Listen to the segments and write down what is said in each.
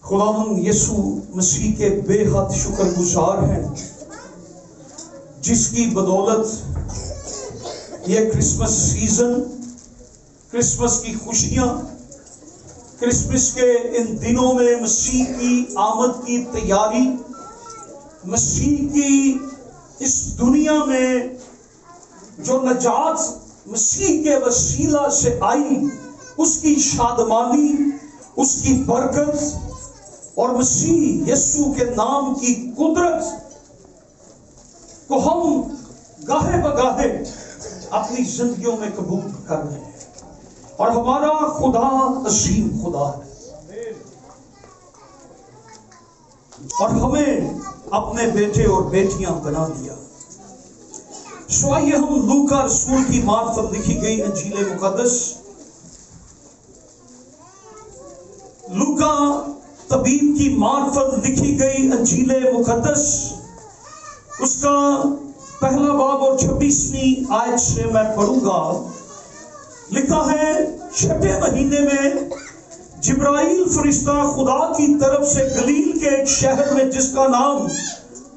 خداوند یسوع مسیح کے بے حد شکر گزار ہیں، جس کی بدولت یہ کرسمس سیزن، کرسمس کی خوشیاں، کرسمس کے ان دنوں میں مسیح کی آمد کی تیاری، مسیح کی اس دنیا میں جو نجات مسیح کے وسیلہ سے آئی، اس کی شادمانی، اس کی برکت اور مسیح یسوع کے نام کی قدرت کو ہم گاہے بگاہے اپنی زندگیوں میں قبول کر رہے ہیں، اور ہمارا خدا عظیم خدا ہے، اور ہمیں اپنے بیٹے اور بیٹیاں بنا دیا۔ سو آئیے ہم لوکا رسول کی معرفت لکھی گئی انجیل مقدس، لوکا طبیب کی معرفت لکھی گئی انجیل مقدس، اس کا پہلا باب اور 26ویں آیت سے میں پڑھوں گا۔ لکھا ہے، چھٹے مہینے میں جبرائیل فرشتہ خدا کی طرف سے گلیل کے ایک شہر میں جس کا نام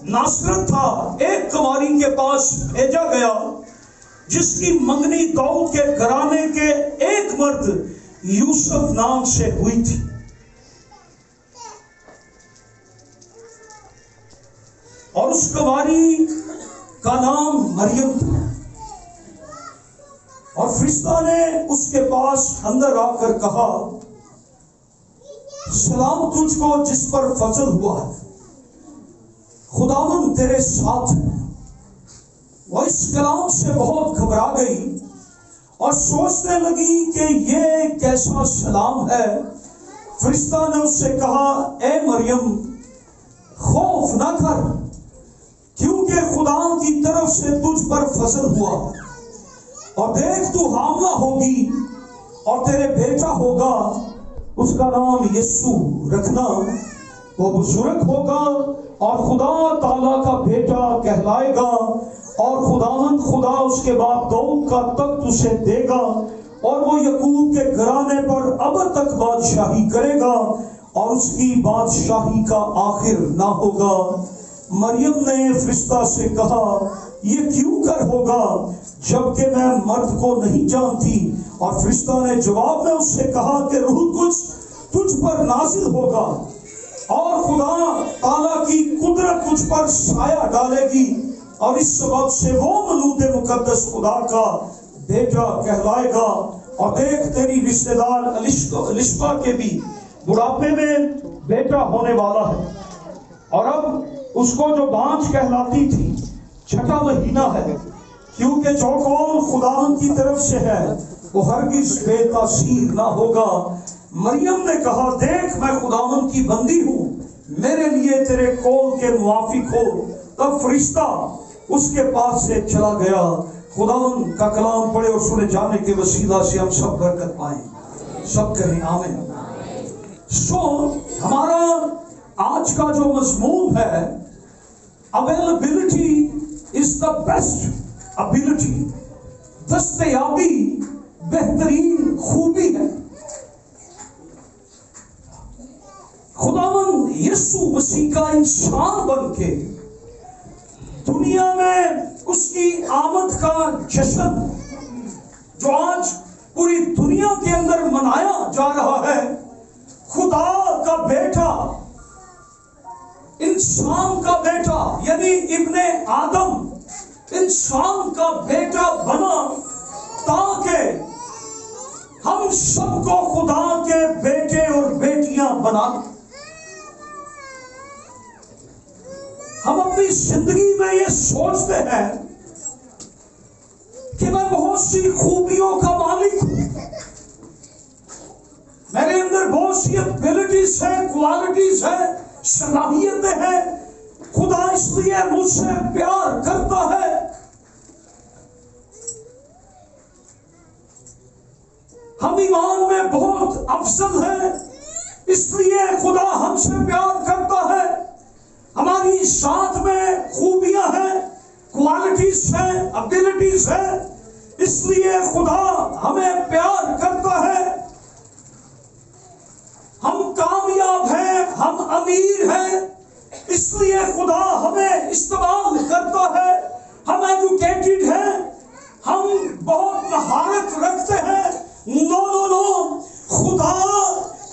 ناصرت تھا، ایک کماری کے پاس بھیجا گیا، جس کی منگنی داؤد کے گھرانے کے ایک مرد یوسف نام سے ہوئی تھی۔ اور اس کماری کا نام مریم تھا، اور فرشتہ نے اس کے پاس اندر آ کر کہا، سلام تجھ کو جس پر فضل ہوا ہے، خداوند تیرے ساتھ ہے۔ وہ اس کلام سے بہت گھبرا گئی اور سوچنے لگی کہ یہ کیسا سلام ہے۔ فرشتہ نے اس سے کہا، اے مریم، خوف نہ کر، کیونکہ خدا کی طرف سے تجھ پر فضل ہوا، اور دیکھ تو حاملہ ہوگی اور تیرے بیٹا ہوگا، اس کا نام یسوع رکھنا۔ وہ بزرگ ہوگا اور خدا تعالیٰ کا بیٹا کہلائے گا، اور خداوند خدا اس کے باپ داؤد کا تخت اسے دے گا، اور وہ یعقوب کے گھرانے پر ابد تک بادشاہی کرے گا، اور اس کی بادشاہی کا آخر نہ ہوگا۔ مریم نے فرشتہ سے کہا، یہ کیوں کر ہوگا جبکہ میں مرد کو نہیں جانتی؟ اور فرشتہ نے جواب میں اس سے کہا کہ روح القدس تجھ پر نازل ہوگا، اور خدا تعالیٰ کی قدرت تجھ پر سایہ ڈالے گی، اور اس سبب سے وہ مولود مقدس خدا کا بیٹا کہلائے گا۔ اور دیکھ، تیری رشتہ دار الشبہ کے بھی بڑھاپے میں بیٹا ہونے والا ہے، اور اب اس کو جو بانجھ کہلاتی تھی 6واں مہینہ ہے، کیونکہ جو قول خداوند کی طرف سے ہے وہ ہرگز بے تاثیر نہ ہوگا۔ مریم نے کہا، دیکھ میں خداوند کی بندی ہوں، میرے لیے تیرے قول کے موافق ہو۔ تب فرشتہ اس کے پاس سے چلا گیا۔ خداوند کا کلام پڑھے اور سنے جانے کے وسیلہ سے ہم سب برکت پائیں، سب کہیں آمین۔ ہمارا آج کا جو مضمون ہے، availability is the best ability, دستیابی بہترین خوبی ہے۔ خداوند یسوع مسیح کا انسان بن کے دنیا میں اس کی آمد کا جشن جو آج پوری دنیا کے اندر منایا جا رہا ہے، خدا کا بیٹا، انسان کا بیٹا، یعنی ابن آدم انسان کا بیٹا بنا تاکہ ہم سب کو خدا کے بیٹے اور بیٹیاں بنا۔ ہم اپنی زندگی میں یہ سوچتے ہیں کہ میں بہت سی خوبیوں کا مالک ہوں، میرے اندر بہت سی ایبلٹیز ہیں، کوالٹیز ہیں، صلاحیتیں ہیں، خدا اس لیے مجھ سے پیار کرتا ہے۔ ہم ایمان میں بہت افضل ہیں، اس لیے خدا ہم سے پیار کرتا ہے۔ ہماری ذات میں خوبیاں ہیں، کوالٹیز ہیں، ابیلٹیز ہیں، اس لیے خدا ہمیں پیار کرتا ہے۔ ہم کامیاب ہیں، امیر ہیں اس لیے خدا ہمیں استعمال کرتا ہے، ہم ایجوکیٹڈ ہیں، ہم بہت مہارت رکھتے ہیں. نو نو نو، خدا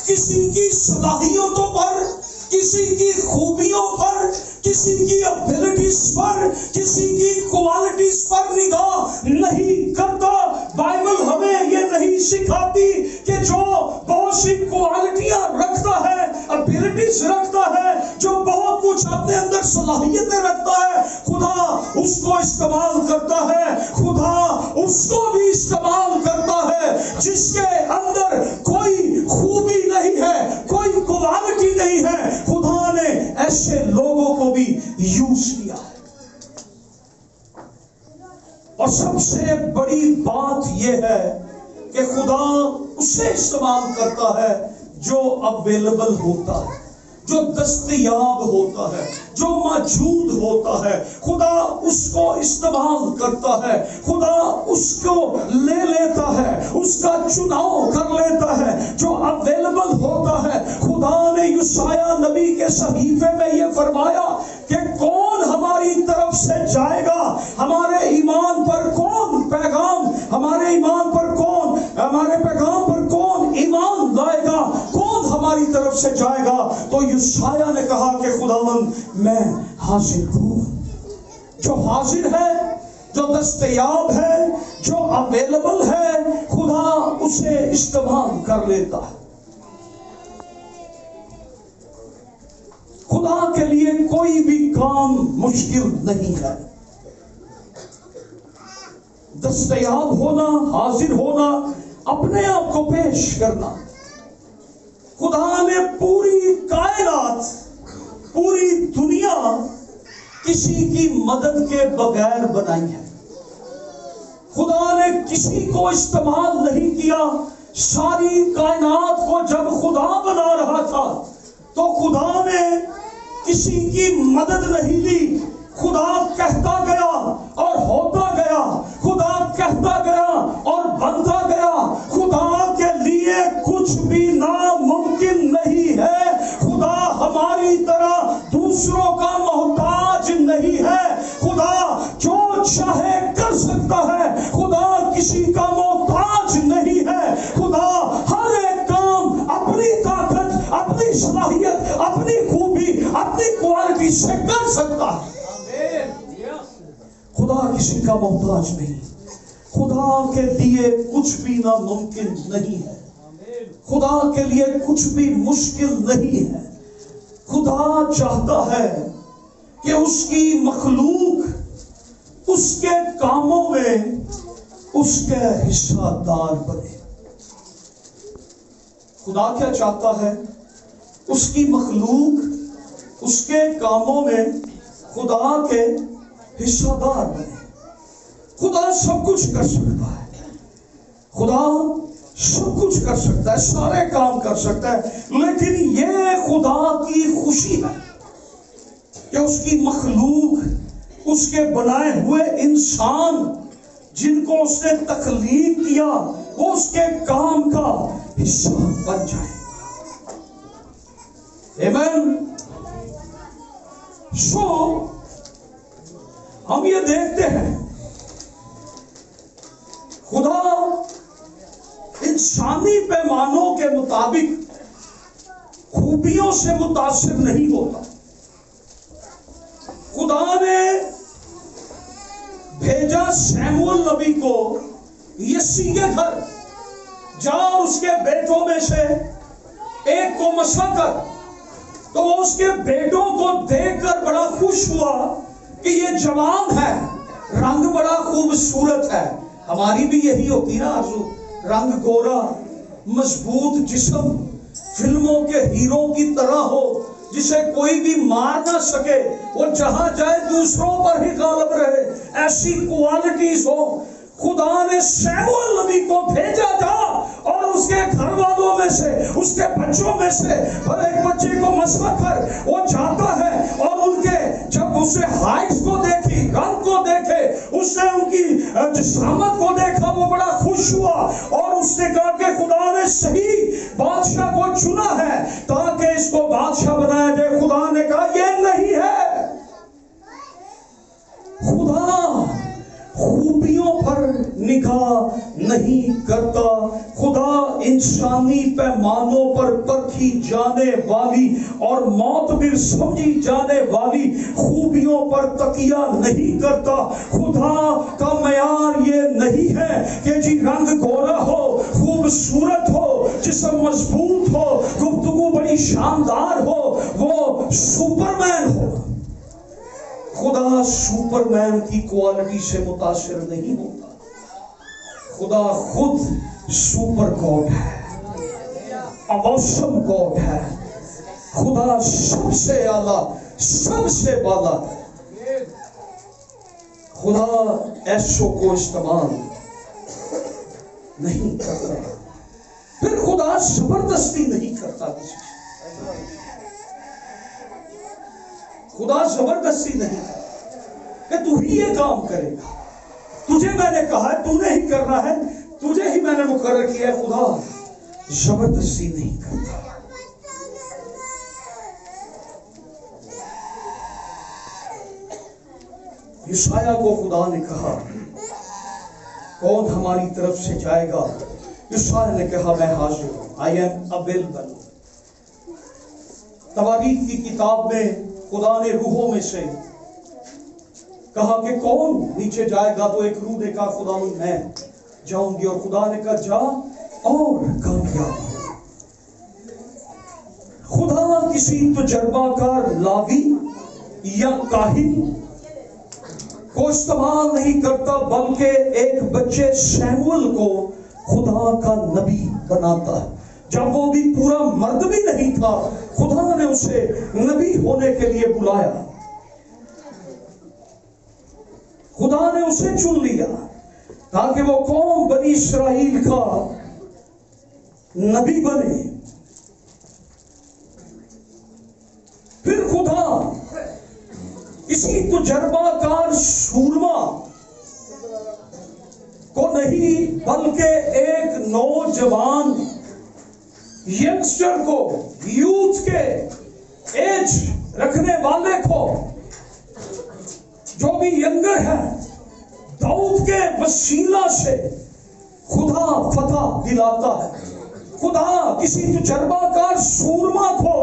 کسی کی صلاحیتوں پر، کسی کی خوبیوں پر، کسی کی ابیلٹیز پر، کسی کی کوالٹیز پر نگاہ نہیں کرتا. بائبل ہمیں یہ نہیں سکھاتی کہ جو بہت سی کوالٹیاں رکھتا ہے، ابیلٹیز رکھتا ہے، جو بہت کچھ اپنے اندر صلاحیتیں رکھتا ہے، خدا اس کو استعمال کرتا ہے. خدا اس کو بھی استعمال کرتا ہے جس کے اندر کوئی خوبی نہیں ہے، کوئی کوالٹی نہیں ہے. خدا نے ایسے لوگوں کو بھی یوز کیا ہے. اور سب سے بڑی بات یہ ہے کہ خدا اسے استعمال کرتا ہے جو اویلیبل ہوتا ہے، جو دستیاب ہوتا ہے، جو موجود ہوتا ہے. خدا اس کو استعمال کرتا ہے، خدا اس کو لے لیتا ہے، اس کا چناؤ کر لیتا ہے جو اویلیبل ہوتا ہے. خدا نے یسایہ نبی کے صحیفے میں یہ فرمایا کہ کون ہماری طرف سے جائے گا، ہمارے ایمان پر کون پیغام، ہمارے ایمان پر کون، ہمارے پیغام پر کون ایمان لائے گا، کون ہماری طرف سے جائے گا. تو یسایہ نے کہا کہ خداوند میں حاضر ہوں. جو حاضر ہے، جو دستیاب ہے، جو اویلیبل ہے، خدا اسے استعمال کر لیتا ہے. خدا کے لیے کوئی بھی کام مشکل نہیں ہے. دستیاب ہونا، حاضر ہونا، اپنے آپ کو پیش کرنا. خدا نے پوری کائنات، پوری دنیا کسی کی مدد کے بغیر بنائی ہے. خدا نے کسی کو استعمال نہیں کیا. ساری کائنات کو جب خدا بنا رہا تھا تو خدا نے کسی کی مدد نہیں لی. خدا کہتا گیا اور ہوتا گیا، خدا کہتا گیا اور بنتا گیا. خدا کے لیے کچھ بھی ناممکن نہیں ہے. خدا ہماری طرح دوسروں کا محتاج نہیں ہے. خدا جو چاہے کر سکتا ہے. خدا کسی کا محتاج نہیں ہے. خدا ہر ایک کام اپنی طاقت، اپنی صلاحیت، اپنی خوبی، اپنی کوالٹی سے کر سکتا ہے. خدا کسی کا محتاج نہیں. خدا کے لیے کچھ بھی ناممکن نہیں ہے. خدا کے لیے کچھ بھی مشکل نہیں ہے. خدا چاہتا ہے کہ اس کی مخلوق اس کے کاموں میں اس کے حصہ دار بنے. خدا کیا چاہتا ہے؟ اس کی مخلوق اس کے کاموں میں خدا کے حصہ دار بنے. خدا سب کچھ کر سکتا ہے. خدا سب کچھ کر سکتا ہے، سارے کام کر سکتا ہے. لیکن یہ خدا کی خوشی ہے کہ اس کی مخلوق، اس کے بنائے ہوئے انسان جن کو اس نے تخلیق کیا، وہ اس کے کام کا حصہ بن جائے. آمین. سو ہم یہ دیکھتے ہیں خدا انسانی پیمانوں کے مطابق خوبیوں سے متاثر نہیں ہوتا. خدا نے بھیجا سیموئیل نبی کو یسی کے گھر، جا اس کے بیٹوں میں سے ایک کو مسا کر. تو وہ اس کے بیٹوں کو دیکھ کر بڑا خوش ہوا کہ یہ جوان ہے، رنگ بڑا خوبصورت ہے. ہماری بھی یہی ہوتی نا آرزو، رنگ گورا، مضبوط جسم، فلموں کے ہیرو کی طرح ہو، جسے کوئی بھی مار نہ سکے، وہ جہاں جائے دوسروں پر ہی غالب رہے، ایسی کوالٹیز ہو. خدا نے سیموئیل نبی کو بھیجا تھا اور اس کے گھر والوں میں سے، اس کے بچوں میں سے ہر ایک بچے کو مسا کر وہ جاتا ہے. اور ان کے جب اسے ہائٹ کو دیکھی، رنگ کو دیکھے، اس نے ان کی جسامت کو دیکھا، وہ بڑا خوش ہوا. اور اس نے کہا کہ خدا نے صحیح بادشاہ کو چنا ہے تاکہ اس کو بادشاہ بنایا جائے. کا نہیں کرتا. خدا انسانی پیمانوں پر پرکھی جانے والی اور معتبر سمجھی جانے والی خوبیوں پر تکیہ نہیں کرتا. خدا کا معیار یہ نہیں ہے کہ جی رنگ گورا ہو، خوبصورت ہو، جسم مضبوط ہو، گفتگو بڑی شاندار ہو، وہ سپرمین ہو. خدا سپرمین کی کوالٹی سے متاثر نہیں ہوتا. خدا خود سپر گاڈ ہے، اوسم گاڈ ہے. خدا سب سے اعلیٰ، سب سے بالا ہے. خدا ایسو کو استعمال نہیں کرتا. پھر خدا زبردستی نہیں کرتا کسی سے. خدا زبردستی نہیں کہ تو ہی یہ کام کرے گا، تجھے میں نے کہا ہے، تو نے ہی کرنا ہے، تجھے ہی میں نے مقرر کیا ہے. خدا زبردستی نہیں کرتا. یشعیاء کو خدا نے کہا کون ہماری طرف سے جائے گا؟ یشعیاء نے کہا میں حاضر ہوں، I am available. تواریخ کی کتاب میں خدا نے روحوں میں سے کہا کہ کون نیچے جائے گا، تو ایک روح نے کہا خدا میں جاؤں گی، اور خدا نے کہا جا اور کامیاب. خدا کسی تجربہ کار لاوی یا کاہن کو استعمال نہیں کرتا، بلکہ ایک بچے سیموئل کو خدا کا نبی بناتا ہے. جب وہ بھی پورا مرد بھی نہیں تھا، خدا نے اسے نبی ہونے کے لیے بلایا. خدا نے اسے چن لیا تاکہ وہ قوم بنی اسرائیل کا نبی بنے. پھر خدا کسی تجربہ کار سورما کو نہیں، بلکہ ایک نوجوان ینگسٹر کو، یوتھ کے ایج رکھنے والے کو، جو بھی ینگر ہے، داؤد کے وسیلہ سے خدا فتح دلاتا ہے. خدا کسی تجربہ کار سورما کو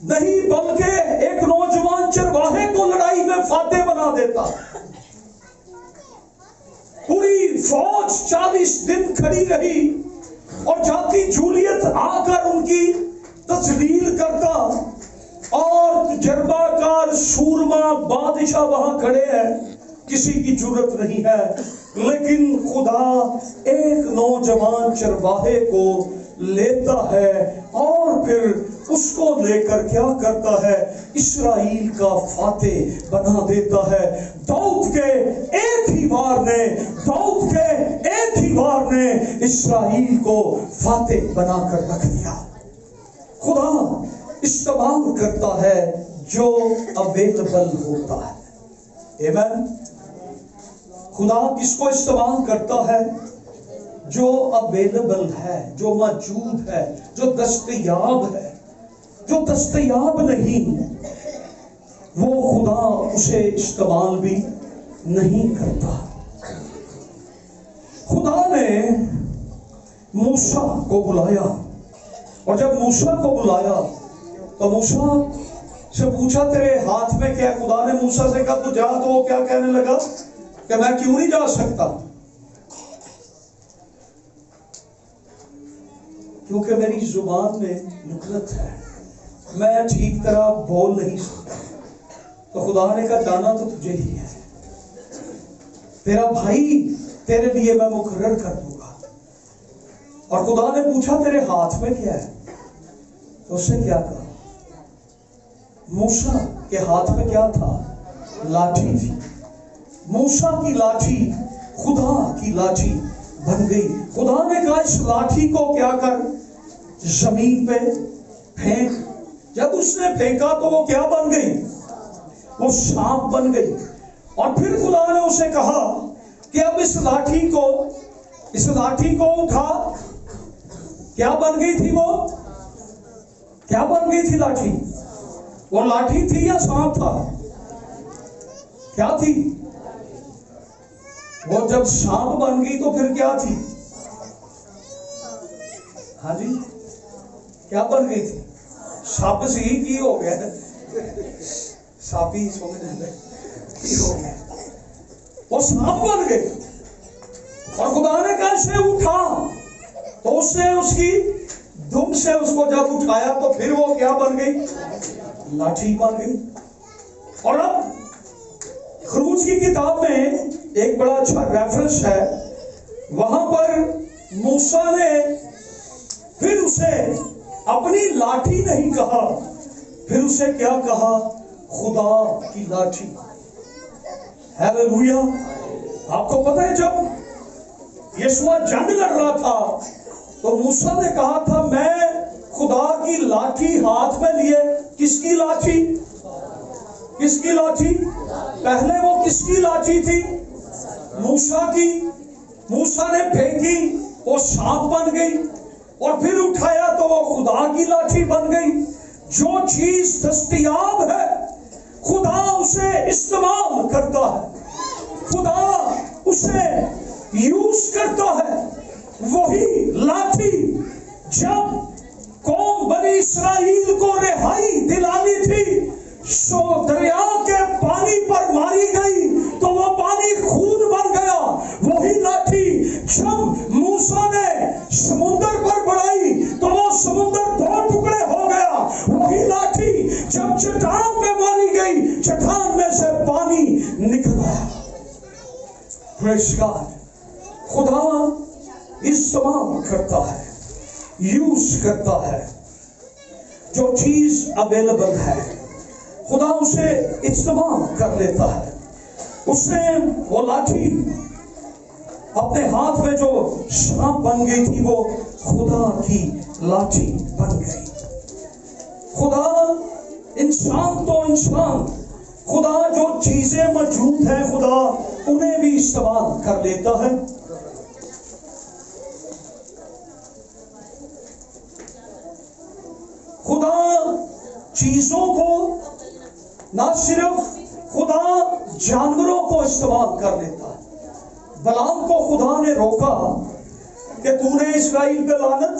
نہیں، بلکہ ایک نوجوان چرواہے کو لڑائی میں فاتح بنا دیتا. پوری فوج 40 دن کھڑی رہی اور جاتی جولیت آ کر ان کی تذلیل کرتا، اور تجربہ کار سورما بادشاہ وہاں کھڑے ہیں، کسی کی جرت نہیں ہے. لیکن خدا ایک نوجوان چرواہے کو لیتا ہے اور پھر اس کو لے کر کیا کرتا ہے؟ اسرائیل کا فاتح بنا دیتا ہے. داؤد کے ایک ہی وار نے اسرائیل کو فاتح بنا کر رکھ دیا. خدا استعمال کرتا ہے جو اویلیبل ہوتا ہے. آمین. خدا کس کو استعمال کرتا ہے؟ جو اویلیبل ہے، جو موجود ہے، جو دستیاب ہے. جو دستیاب نہیں وہ خدا اسے استعمال بھی نہیں کرتا. خدا نے موسیٰ کو بلایا، اور جب موسیٰ کو بلایا تو موسیٰ سے پوچھا تیرے ہاتھ میں کیا؟ خدا نے موسیٰ سے کہا تو جا. تو وہ کیا کہنے لگا کہ میں کیوں نہیں جا سکتا؟ کیونکہ میری زبان میں نکلت ہے، میں ٹھیک طرح بول نہیں سکتا. تو خدا نے کہا جانا تو تجھے ہی ہے، تیرا بھائی تیرے لیے میں مقرر کر دوں گا. اور خدا نے پوچھا تیرے ہاتھ میں کیا ہے؟ تو اس نے کیا کہا؟ موسیٰ کے ہاتھ میں کیا تھا؟ لاٹھی تھی. موسیٰ کی لاٹھی خدا کی لاٹھی بن گئی. خدا نے کہا اس لاٹھی کو کیا کر؟ زمین پہ پھینک. جب اس نے پھینکا تو وہ کیا بن گئی؟ وہ سانپ بن گئی. اور پھر خدا نے اسے کہا کہ اب اس لاٹھی کو اٹھا. کیا بن گئی تھی وہ؟ کیا بن گئی تھی لاٹھی؟ وہ لاٹھی تھی یا سانپ تھا؟ کیا تھی؟ وہ جب سانپ بن گئی تو پھر کیا تھی؟ ہاں جی کیا بن گئی تھی؟ سپ سی کی ہو گیا؟ ساپی کی ہو گیا؟ وہ سانپ بن گئی اور خدا نے کیسے اٹھا تو اس نے اس کی دم سے اس کو جب اٹھایا تو پھر وہ کیا بن گئی؟ لاٹھی بن گئی. اور اب خروج کی کتاب میں ایک بڑا اچھا ریفرنس ہے, وہاں پر موسیٰ نے پھر اسے اپنی لاٹھی نہیں کہا, پھر اسے کیا کہا؟ خدا کی لاٹھی. ہیلیلویا. آپ کو پتہ ہے جب یسوع جنگ لڑ رہا تھا تو موسیٰ نے کہا تھا میں خدا کی لاٹھی ہاتھ میں لیے. کس کی لاٹھی؟ کس کی لاٹھی؟ پہلے وہ کس کی لاٹھی تھی؟ موسیٰ کی. موسیٰ نے پھینکی, وہ سانپ بن گئی, اور پھر اٹھایا تو وہ خدا کی لاٹھی بن گئی. جو چیز دستیاب ہے خدا اسے استعمال کرتا ہے, خدا اسے یوز کرتا ہے. وہی لاٹھی جب قوم بنی اسرائیل کو رہائی دلانی تھی سو دریا کے پانی پر ماری گئی تو وہ پانی خون بن گیا. وہی لاٹھی جب موسیٰ نے سمندر پر بڑھائی تو وہ سمندر دو ٹکڑے ہو گیا. وہی لاٹھی جب چٹان پہ ماری گئی چٹان میں سے پانی نکل آیا. پریز گاڈ. خدا استعمال کرتا ہے, یوز کرتا ہے. جو چیز اویلیبل ہے خدا اسے استعمال کر لیتا ہے. اس نے وہ لاٹھی اپنے ہاتھ میں جو سانپ بن گئی تھی وہ خدا کی لاٹھی بن گئی. خدا انسان تو انسان, خدا جو چیزیں موجود ہیں خدا انہیں بھی استعمال کر لیتا ہے. خدا چیزوں کو نہ صرف خدا جانوروں کو استعمال کر لیتا ہے. بلعام کو خدا نے روکا کہ تو نے اسرائیل پہ لعنت,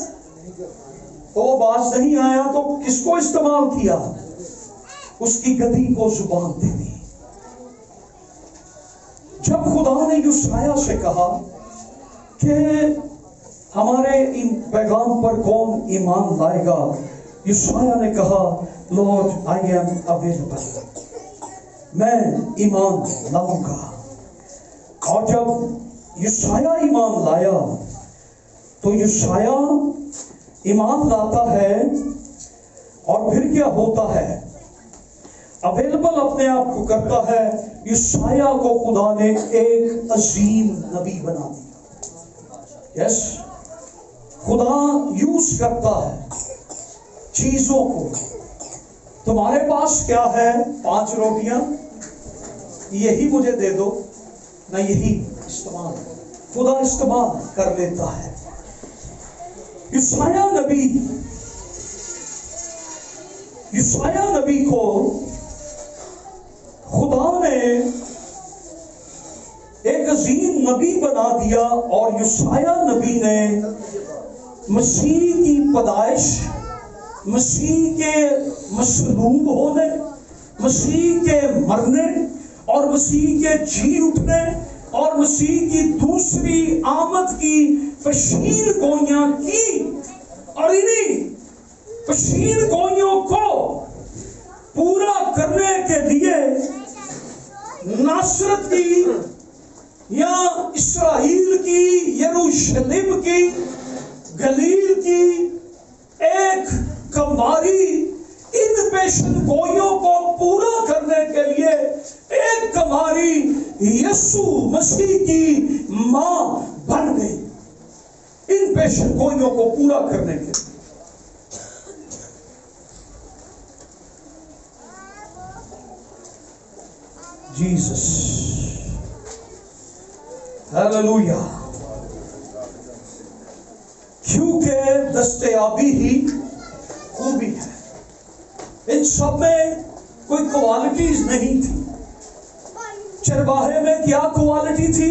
تو وہ باز نہیں آیا تو کس کو استعمال کیا؟ اس کی گدھی کو زبان دے دی. جب خدا نے یوشیا سے کہا کہ ہمارے ان پیغام پر کون ایمان لائے گا, یوشیا نے کہا لارڈ آئی ایم اویلیبل, میں ایمان لاؤں گا. اور جب یوشیا ایمان لایا تو یوشیا ایمان لاتا ہے اور پھر کیا ہوتا ہے؟ اویلیبل اپنے آپ کو کرتا ہے. یوشیا کو خدا نے ایک عظیم نبی بنا دیا. یس, خدا یوز کرتا ہے چیزوں کو. تمہارے پاس کیا ہے؟ 5 روٹیاں, یہی مجھے دے دو, نہ یہی استعمال. خدا استعمال کر لیتا ہے. یوشیا نبی کو خدا نے ایک عظیم نبی بنا دیا, اور یوشیا نبی نے مسیح کی پیدائش, مسیح کے مصلوب ہونے, مسیح کے مرنے اور مسیح کے جی اٹھنے اور مسیح کی دوسری آمد کی پیشین گوئیاں کی. اور انہی پیشین گوئیوں کو پورا کرنے کے لیے ناصرت کی یا اسرائیل کی, یروشلم کی, گلیل کی ایک کماری, ان پیشن گوئیوں کو پورا کرنے کے لیے ایک کماری یسوع مسیح کی ماں بن گئی. ان پیشن گوئیوں کو پورا کرنے کے لیے جیسس. ہیلیلویا. کیونکہ دستیابی ہی خوبی ہے. ان سب میں کوئی کوالٹیز نہیں تھی. چرواہے میں کیا کوالٹی تھی؟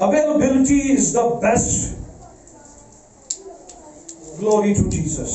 Availability is the best. Glory to Jesus.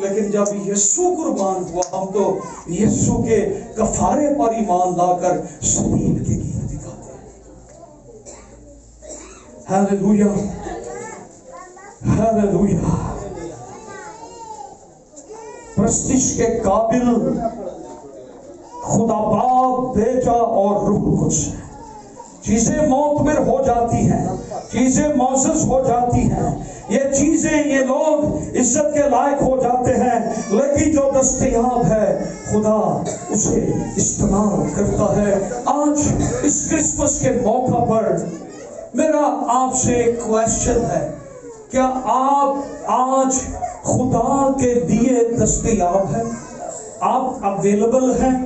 لیکن جب یسوع قربان ہوا ہم تو یسوع کے کفارے پر ایمان لا کر صلیب کے گیت بھی گاتے ہیں۔ Hallelujah hallelujah. پرستش کے قابل خدا باپ، بیٹا اور روح القدس ہے۔ چیزیں معتبر ہو جاتی ہیں، چیزیں معزز ہو جاتی ہیں، یہ چیزیں یہ لوگ عزت کے لائق ہو جاتے ہیں، لیکن جو دستیاب ہے خدا اسے استعمال کرتا ہے۔ آج اس کرسمس کے موقع پر میرا آپ سے ایک کویسچن ہے، کیا آپ آج خدا کے لیے دستیاب ہیں؟ آپ اویلیبل ہیں؟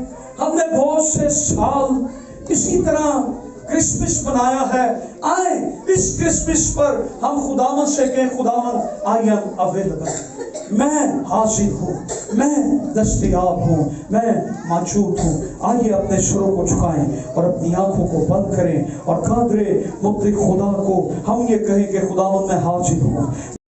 ہم نے بہت سے سال اسی طرح کرسمس منایا ہے، آئے اس کرسمس پر ہم خداوند سے کہیں خداوند آئی ایم اویلیبل، میں حاضر ہوں، میں دستیاب ہوں، میں موجود ہوں۔ آئیے اپنے سروں کو جھکائیں اور اپنی آنکھوں کو بند کریں اور قادر مطلق خدا کو ہم یہ کہیں کہ خداوند میں حاضر ہوں۔